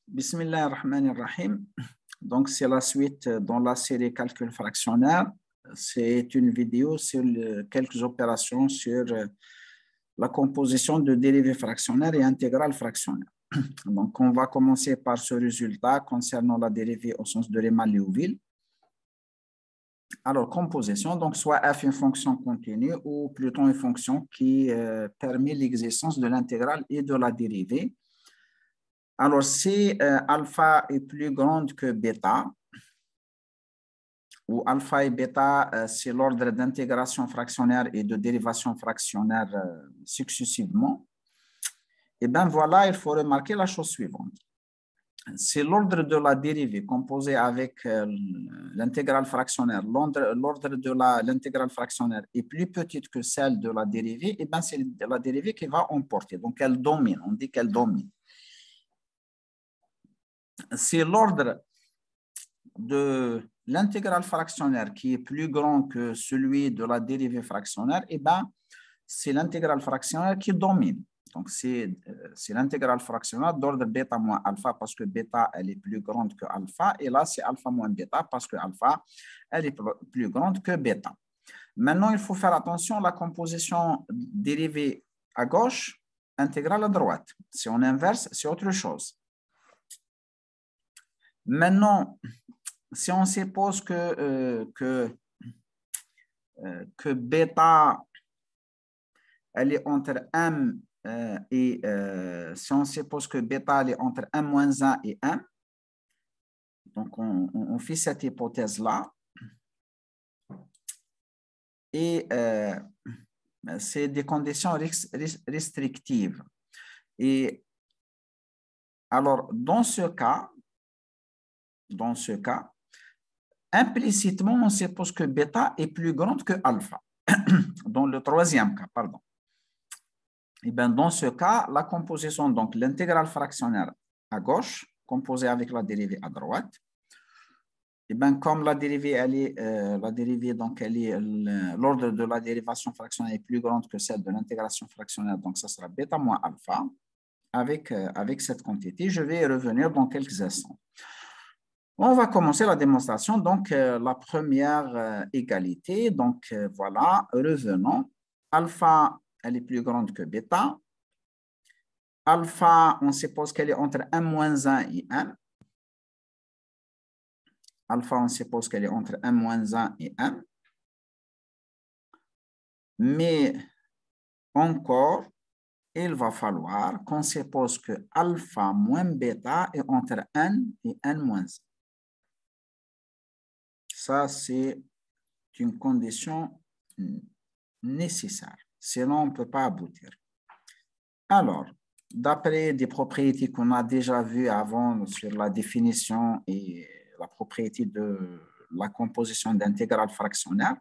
Bismillahirrahmanirrahim. Donc, c'est la suite dans la série calcul fractionnaire. C'est une vidéo sur quelques opérations sur la composition de dérivés fractionnaires et intégrales fractionnaires. Donc, on va commencer par ce résultat concernant la dérivée au sens de Riemann-Liouville. Alors, composition, donc soit f une fonction continue ou plutôt une fonction qui permet l'existence de l'intégrale et de la dérivée. Alors, si alpha est plus grande que bêta, ou alpha et bêta, c'est l'ordre d'intégration fractionnaire et de dérivation fractionnaire successivement, et bien voilà, il faut remarquer la chose suivante. Si l'ordre de la dérivée composée avec l'intégrale fractionnaire, l'ordre de l'intégrale fractionnaire est plus petite que celle de la dérivée, et bien c'est la dérivée qui va emporter, donc elle domine, on dit qu'elle domine. Si l'ordre de l'intégrale fractionnaire qui est plus grand que celui de la dérivée fractionnaire, et bien c'est l'intégrale fractionnaire qui domine. Donc, c'est l'intégrale fractionnaire d'ordre bêta moins alpha parce que bêta, elle est plus grande que alpha. Et là, c'est alpha moins bêta parce que alpha, elle est plus grande que bêta. Maintenant, il faut faire attention à la composition dérivée à gauche, intégrale à droite. Si on inverse, c'est autre chose. Maintenant, si on suppose que bêta, elle est entre m et si on suppose que bêta elle est entre 1 moins 1 et 1, donc on fait cette hypothèse-là. Et c'est des conditions restrictives. Et alors, dans ce cas, implicitement, on suppose que bêta est plus grande que alpha. Dans le troisième cas, pardon. Et bien, dans ce cas, la composition, donc l'intégrale fractionnaire à gauche, composée avec la dérivée à droite, et bien, comme la dérivée, l'ordre de la dérivation fractionnaire est plus grande que celle de l'intégration fractionnaire, donc ça sera bêta moins alpha avec cette quantité. Je vais y revenir dans quelques instants. On va commencer la démonstration. Donc, la première égalité, donc voilà, revenons. Alpha, elle est plus grande que bêta. Alpha, on suppose qu'elle est entre 1 moins 1 et 1. Alpha, on suppose qu'elle est entre 1 moins 1 et 1. Mais encore, il va falloir qu'on suppose que alpha moins bêta est entre 1 et 1 moins 1. Ça, c'est une condition nécessaire. Sinon, on ne peut pas aboutir. Alors, d'après des propriétés qu'on a déjà vues avant sur la définition et la propriété de la composition d'intégrales fractionnaires,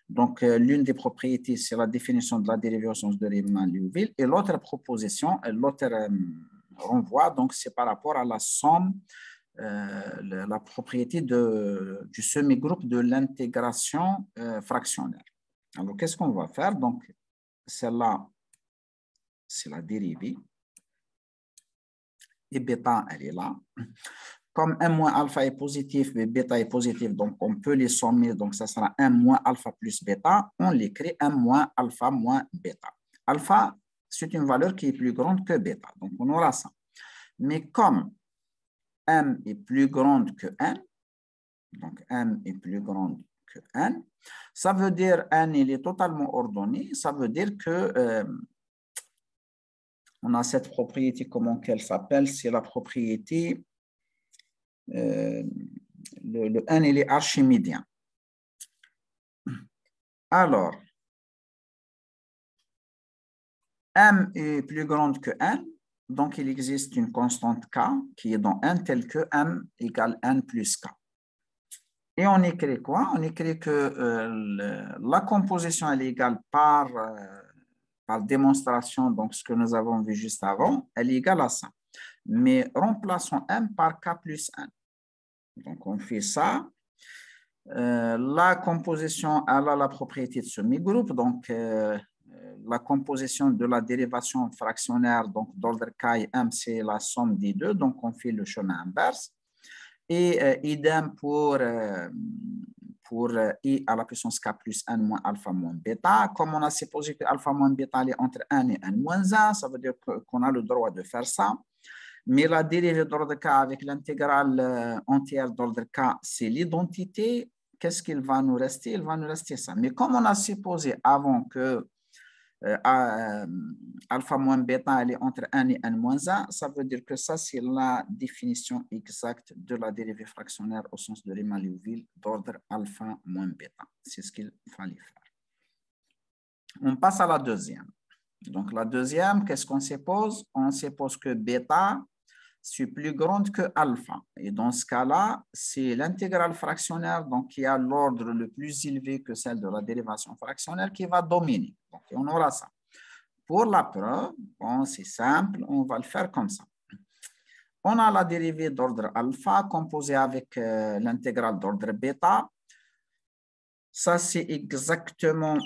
donc l'une des propriétés, c'est la définition de la dérivée au sens de Riemann-Liouville, et l'autre proposition, l'autre renvoi, donc c'est par rapport à la somme, la propriété du semi-groupe de l'intégration fractionnaire. Alors, qu'est-ce qu'on va faire? Donc, celle-là, c'est la dérivée. Et bêta, elle est là. Comme 1 moins alpha est positif et bêta est positif, donc on peut les sommer. Donc, ça sera 1 moins alpha plus bêta. On l'écrit 1 moins alpha moins bêta. Alpha, c'est une valeur qui est plus grande que bêta. Donc, on aura ça. Mais comme m est plus grande que n, donc m est plus grande que n, ça veut dire n, il est totalement ordonné. Ça veut dire que on a cette propriété, comment qu'elle s'appelle? C'est la propriété, le n, il est archimidien. Alors, m est plus grande que n, donc il existe une constante k qui est dans n telle que m égale n plus k. Et on écrit quoi? On écrit que la composition elle est égale par démonstration, donc ce que nous avons vu juste avant, elle est égale à ça. Mais remplaçons m par k plus n. Donc, on fait ça. La composition, elle a la propriété de semi-groupe. Donc, la composition de la dérivation fractionnaire, donc d'ordre K et M, c'est la somme des deux, donc on fait le chemin inverse. Et idem pour I à la puissance K plus N moins alpha moins bêta. Comme on a supposé que alpha moins bêta est entre N et N moins 1, ça veut dire qu'on a le droit de faire ça. Mais la dérivée d'ordre K avec l'intégrale entière d'ordre K, c'est l'identité. Qu'est-ce qu'il va nous rester? Il va nous rester ça. Mais comme on a supposé avant que alpha moins bêta elle est entre N et N moins 1, ça veut dire que ça, c'est la définition exacte de la dérivée fractionnaire au sens de Riemann-Liouville d'ordre alpha moins bêta. C'est ce qu'il fallait faire. On passe à la deuxième. Donc, la deuxième, qu'est-ce qu'on suppose? On suppose que bêta, c'est plus grande que alpha. Et dans ce cas-là, c'est l'intégrale fractionnaire, donc qui a l'ordre le plus élevé que celle de la dérivation fractionnaire qui va dominer. Donc, on aura ça. Pour la preuve, bon, c'est simple, on va le faire comme ça. On a la dérivée d'ordre alpha composée avec l'intégrale d'ordre bêta. Ça, c'est exactement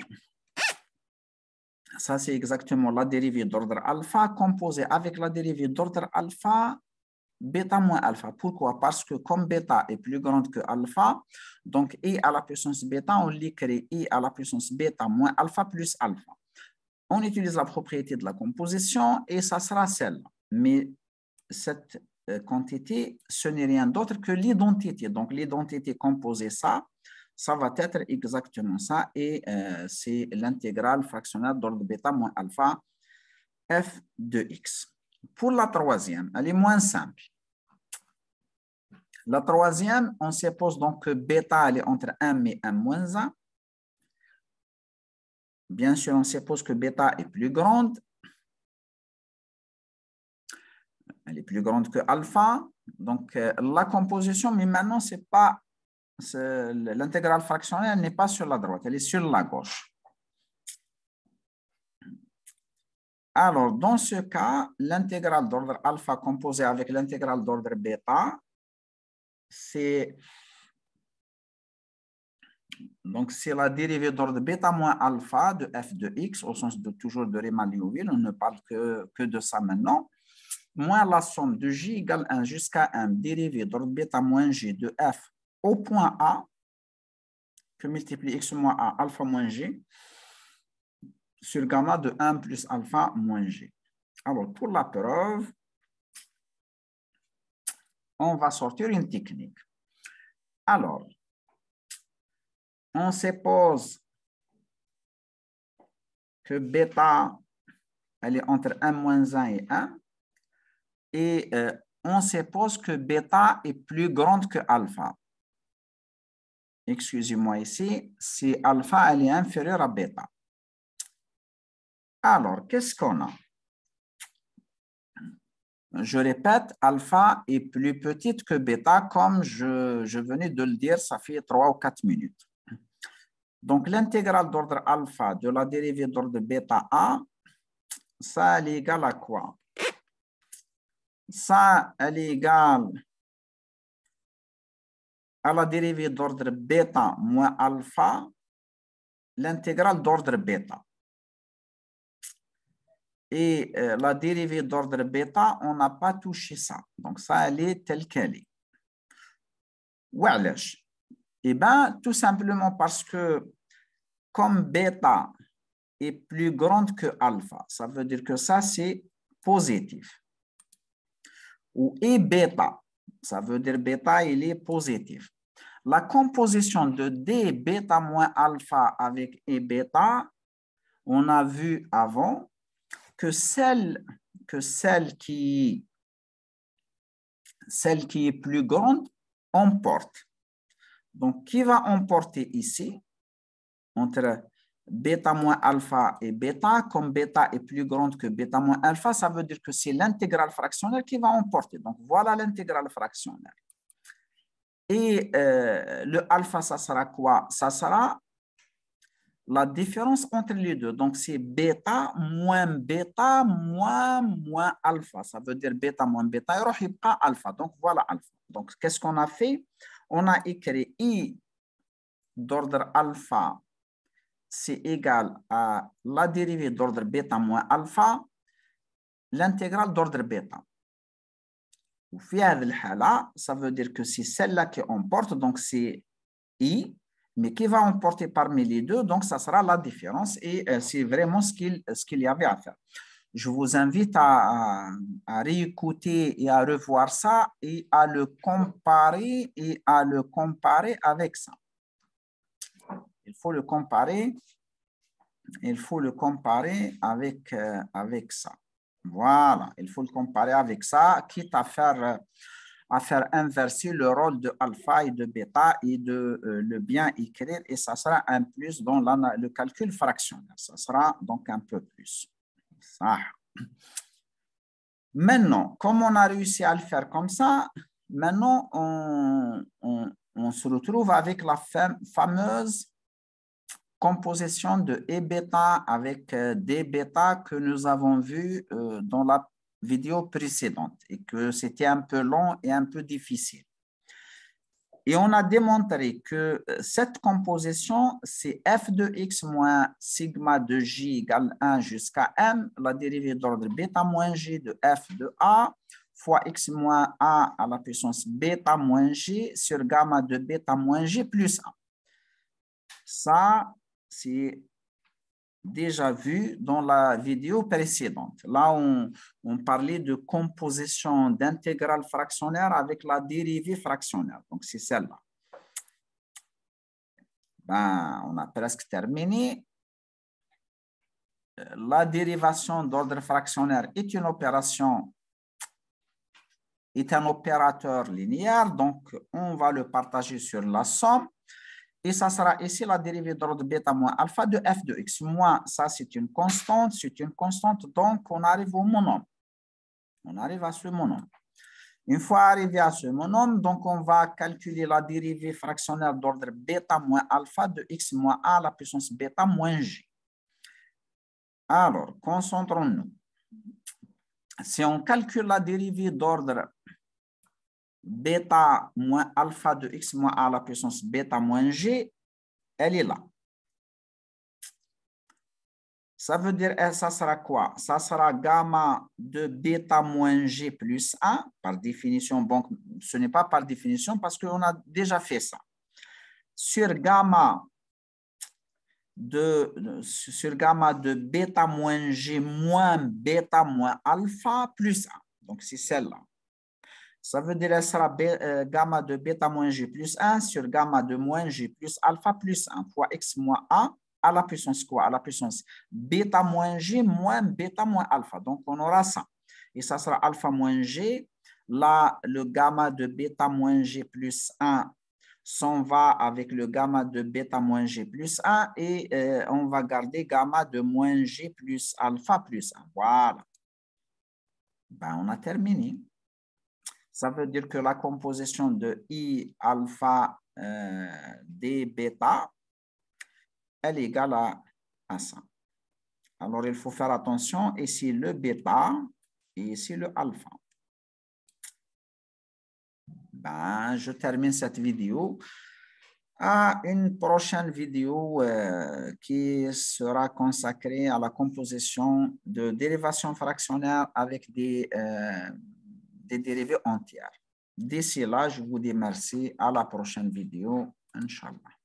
la dérivée d'ordre alpha composée avec la dérivée d'ordre alpha bêta moins alpha. Pourquoi? Parce que comme bêta est plus grande que alpha, donc I à la puissance bêta, on l'écrit I à la puissance bêta moins alpha plus alpha. On utilise la propriété de la composition et ça sera celle-là. Mais cette quantité, ce n'est rien d'autre que l'identité. Donc l'identité composée, ça va être exactement ça et c'est l'intégrale fractionnaire d'ordre bêta moins alpha f de x. Pour la troisième, elle est moins simple. La troisième, on suppose donc que bêta elle est entre 1 et 1 moins 1. Bien sûr, on suppose que bêta est plus grande. Elle est plus grande que alpha. Donc, la composition, mais maintenant, c'est pas l'intégrale fractionnelle n'est pas sur la droite, elle est sur la gauche. Alors, dans ce cas, l'intégrale d'ordre alpha composée avec l'intégrale d'ordre bêta, c'est la dérivée d'ordre bêta moins alpha de f de x, au sens de toujours de Riemann-Liouville, on ne parle que de ça maintenant, moins la somme de j égale 1 jusqu'à 1 dérivée d'ordre bêta moins g de f au point A, que multiplie x moins a alpha moins g, sur gamma de 1 plus alpha moins g. Alors, pour la preuve, on va sortir une technique. Alors, on suppose que bêta, elle est entre 1 moins 1 et 1, et on suppose que bêta est plus grande que alpha. Excusez-moi ici, si alpha elle est inférieure à bêta. Alors, qu'est-ce qu'on a? Je répète, alpha est plus petite que bêta, comme je venais de le dire, ça fait 3 ou 4 minutes. Donc, l'intégrale d'ordre alpha de la dérivée d'ordre bêta A, ça, elle est égale à quoi? Ça, elle est égale à la dérivée d'ordre bêta moins alpha, l'intégrale d'ordre bêta. Et la dérivée d'ordre bêta, on n'a pas touché ça. Donc, ça, elle est telle qu'elle est. Oualèche. Eh bien, tout simplement parce que comme bêta est plus grande que alpha, ça veut dire que ça, c'est positif. Ou et bêta, ça veut dire bêta, il est positif. La composition de D bêta moins alpha avec E bêta, on a vu avant que celle qui est plus grande emporte. Donc, qui va emporter ici entre bêta moins alpha et bêta? Comme bêta est plus grande que bêta moins alpha, ça veut dire que c'est l'intégrale fractionnelle qui va emporter. Donc, voilà l'intégrale fractionnelle. Et le alpha, ça sera quoi? Ça sera la différence entre les deux. Donc, c'est bêta moins alpha. Ça veut dire bêta moins bêta, il n'y a pas alpha. Donc, voilà alpha. Donc, qu'est-ce qu'on a fait? On a écrit I d'ordre alpha c'est égal à la dérivée d'ordre bêta moins alpha, l'intégrale d'ordre bêta. Ça veut dire que c'est celle-là qui emporte, donc c'est I, mais qui va emporter parmi les deux, donc ça sera la différence et c'est vraiment ce qu'il y avait à faire. Je vous invite à réécouter et à revoir ça et à le comparer avec ça. Il faut le comparer avec ça. Voilà, il faut le comparer avec ça, quitte à faire inverser le rôle de alpha et de bêta et de le bien écrire, et ça sera un plus dans le calcul fractionnel. Ça sera donc un peu plus. Ça. Maintenant, comme on a réussi à le faire comme ça, maintenant on se retrouve avec la fameuse composition de E bêta avec D bêta que nous avons vu dans la vidéo précédente et que c'était un peu long et un peu difficile. Et on a démontré que cette composition, c'est f de x moins sigma de j égale 1 jusqu'à m, la dérivée d'ordre bêta moins g de f de a fois x moins a à la puissance bêta moins g sur gamma de bêta moins g plus 1. Ça, c'est déjà vu dans la vidéo précédente. Là, on parlait de composition d'intégrale fractionnaire avec la dérivée fractionnaire. Donc, c'est celle-là. Ben, on a presque terminé. La dérivation d'ordre fractionnaire est un opérateur linéaire. Donc, on va le partager sur la somme. Et ça sera ici la dérivée d'ordre bêta moins alpha de f de x. Moins, ça c'est une constante, donc on arrive au monome. On arrive à ce monome. Une fois arrivé à ce monome, donc on va calculer la dérivée fractionnaire d'ordre bêta moins alpha de x moins a à la puissance bêta moins g. Alors, concentrons-nous. Si on calcule la dérivée d'ordre bêta moins alpha de x moins a à la puissance bêta moins g, elle est là. Ça veut dire, ça sera quoi? Ça sera gamma de bêta moins g plus 1, par définition. Bon, ce n'est pas par définition parce qu'on a déjà fait ça. Sur gamma de bêta moins g moins bêta moins alpha plus 1. Donc, c'est celle-là. Ça veut dire que ça sera gamma de bêta moins g plus 1 sur gamma de moins g plus alpha plus 1 fois x moins a à la puissance quoi? À la puissance bêta moins g moins bêta moins alpha. Donc, on aura ça. Et ça sera alpha moins g. Là, le gamma de bêta moins g plus 1 s'en va avec le gamma de bêta moins g plus 1 et on va garder gamma de moins g plus alpha plus 1. Voilà. Ben, on a terminé. Ça veut dire que la composition de I alpha D bêta, elle est égale à ça. Alors, il faut faire attention. Ici, le bêta et ici, le alpha. Ben, je termine cette vidéo. À une prochaine vidéo qui sera consacrée à la composition de dérivation fractionnaire avec des dérivées entières. D'ici là, je vous dis merci. À la prochaine vidéo. Inch'Allah.